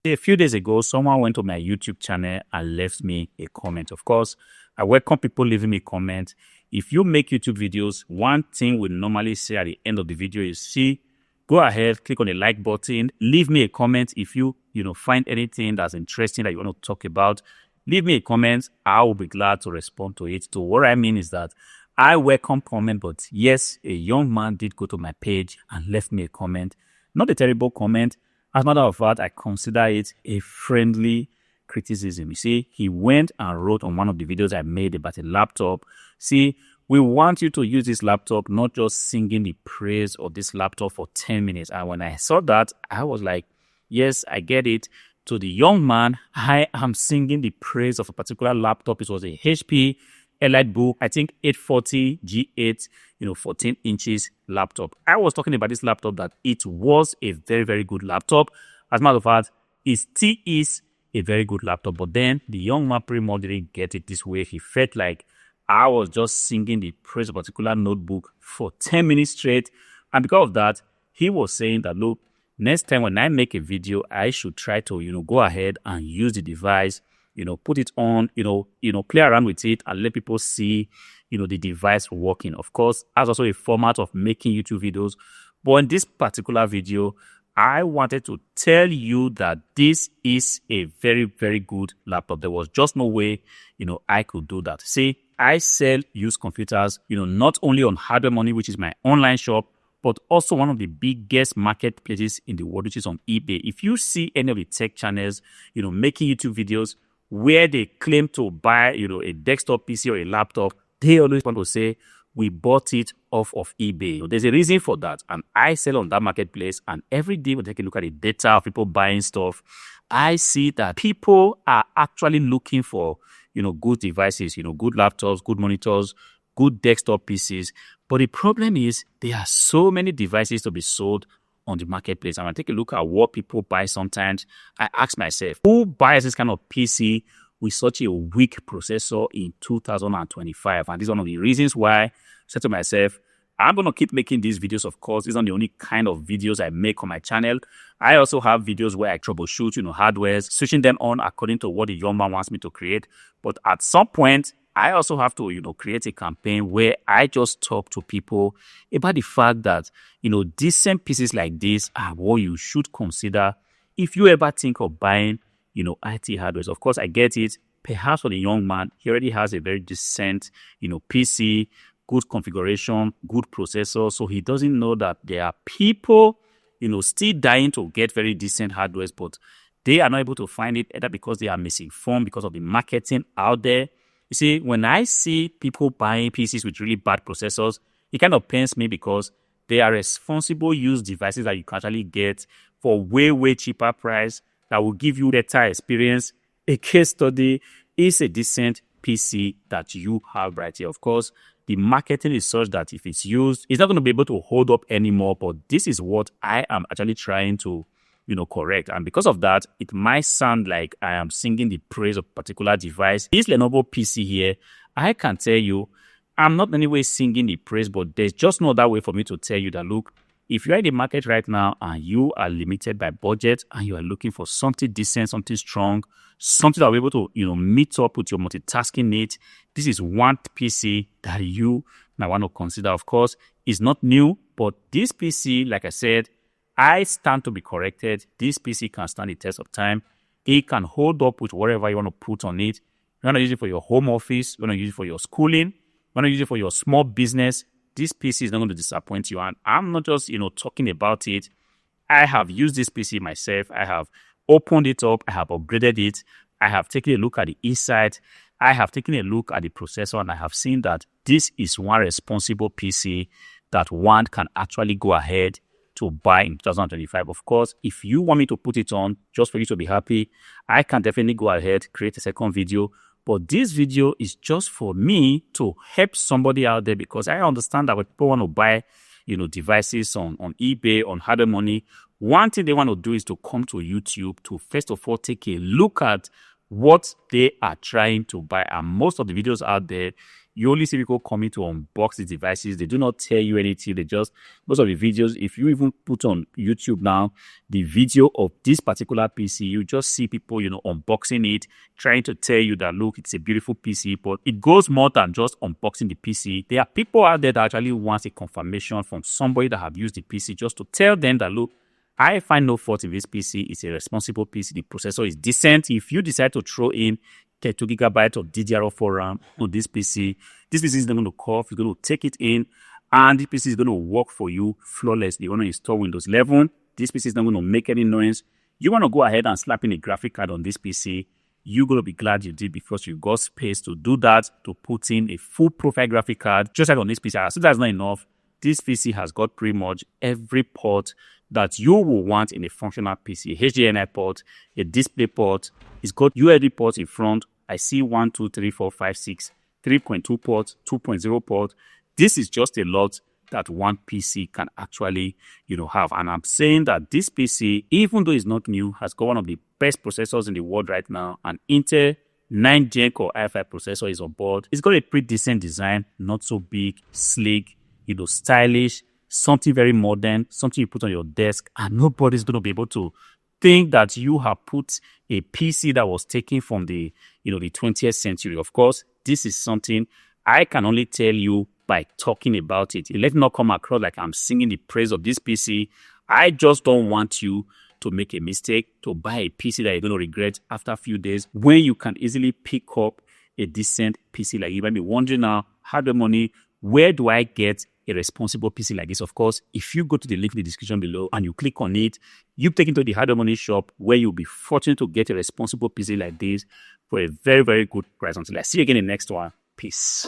A few days ago, someone went to my YouTube channel and left me a comment. Of course, I welcome people leaving me comment. If you make YouTube videos, one thing we normally say at the end of the video is, see, go ahead, click on the like button, leave me a comment. If you find anything that's interesting that you want to talk about, leave me a comment. I will be glad to respond to it. So what I mean is that I welcome comment, but yes, a young man did go to my page and left me a comment. Not a terrible comment. As a matter of fact, I consider it a friendly criticism. You see, he went and wrote on one of the videos I made about a laptop. See, we want you to use this laptop, not just singing the praise of this laptop for 10 minutes. And when I saw that, I was like, yes, I get it. To the young man, I am singing the praise of a particular laptop. It was a HP EliteBook, I think 840 G8, 14 inches laptop. I was talking about this laptop that it was a very, very good laptop. As a matter of fact, it still is a very good laptop. But then the young man pretty much didn't get it this way. He felt like I was just singing the praise of a particular notebook for 10 minutes straight. And because of that, he was saying that, look, next time when I make a video, I should try to, go ahead and use the device, put it on, play around with it and let people see, the device working. Of course, as also a format of making YouTube videos. But in this particular video, I wanted to tell you that this is a very, very good laptop. There was just no way, I could do that. See, I sell used computers, not only on Hardware Money, which is my online shop, but also one of the biggest marketplaces in the world, which is on eBay. If you see any of the tech channels, making YouTube videos where they claim to buy, a desktop PC or a laptop, they always want to say, we bought it off of eBay. There's a reason for that. And I sell on that marketplace. And every day when I take a look at the data of people buying stuff, I see that people are actually looking for, good devices, good laptops, good monitors, good desktop PCs. But the problem is there are so many devices to be sold on the marketplace. And when I take a look at what people buy sometimes, I ask myself, who buys this kind of PC with such a weak processor in 2025? And this is one of the reasons why I said to myself, I'm going to keep making these videos. Of course, these are the only kind of videos I make on my channel. I also have videos where I troubleshoot, hardwares, switching them on according to what the young man wants me to create. But at some point, I also have to, create a campaign where I just talk to people about the fact that, decent pieces like this are what you should consider if you ever think of buying, IT hardware. Of course, I get it. Perhaps for the young man, he already has a very decent, PC, good configuration, good processor. So he doesn't know that there are people, still dying to get very decent hardware, but they are not able to find it either because they are misinformed because of the marketing out there. You see, when I see people buying PCs with really bad processors, it kind of pains me because they are responsible used devices that you can actually get for way, way cheaper price that will give you better experience. A case study is a decent PC that you have right here. Of course, the marketing is such that if it's used, it's not going to be able to hold up anymore. But this is what I am actually trying to correct. And because of that, it might sound like I am singing the praise of a particular device. This Lenovo PC here, I can tell you, I'm not in any way singing the praise, but there's just no other way for me to tell you that, look, if you're in the market right now and you are limited by budget and you are looking for something decent, something strong, something that will be able to, meet up with your multitasking needs, this is one PC that you might want to consider. Of course, it's not new, but this PC, like I said, I stand to be corrected. This PC can stand the test of time. It can hold up with whatever you want to put on it. You want to use it for your home office. You want to use it for your schooling. You want to use it for your small business. This PC is not going to disappoint you. And I'm not just, talking about it. I have used this PC myself. I have opened it up. I have upgraded it. I have taken a look at the inside. I have taken a look at the processor, and I have seen that this is one responsible PC that one can actually go ahead to buy in 2025. Of course, if you want me to put it on just for you to be happy, I can definitely go ahead, create a second video. But this video is just for me to help somebody out there, because I understand that when people want to buy, devices on eBay, on Hardware Money, one thing they want to do is to come to YouTube to first of all take a look at what they are trying to buy. And most of the videos out there, You only see people coming to unbox the devices. They do not tell you anything. They just, most of the videos, if you even put on YouTube now, the video of this particular PC, you just see people, unboxing it, trying to tell you that, look, it's a beautiful PC, but it goes more than just unboxing the PC. There are people out there that actually want a confirmation from somebody that have used the PC just to tell them that, look, I find no fault in this PC. It's a responsible PC. The processor is decent. If you decide to throw in 32 gigabytes of DDR4 RAM on this PC is not going to cough. You're going to take it in, and this PC is going to work for you flawlessly. You want to install Windows 11. This PC is not going to make any noise. You want to go ahead and slap in a graphic card on this PC. You're going to be glad you did, because you got space to do that, to put in a full profile graphic card, just like on this PC. So that's not enough. This PC has got pretty much every port that you will want in a functional PC. HDMI port, a display port. It's got USB ports in front. I see 1, 2, 3, 4, 5, 6, 3.2 ports, 2.0 port. This is just a lot that one PC can actually, have. And I'm saying that this PC, even though it's not new, has got one of the best processors in the world right now. An Intel 9 Gen Core i5 processor is on board. It's got a pretty decent design, not so big, sleek, stylish, something very modern, something you put on your desk, and nobody's going to be able to think that you have put a PC that was taken from the 20th century. Of course, this is something I can only tell you by talking about it. Let it not come across like I'm singing the praise of this PC. I just don't want you to make a mistake, to buy a PC that you're going to regret after a few days, when you can easily pick up a decent PC like you. Might be wondering now, hardware money, where do I get a responsible PC like this? Of course, if you go to the link in the description below and you click on it, you take into the hardware money shop, where you'll be fortunate to get a responsible PC like this for a very, very good price. Until I see you again in the next one. Peace.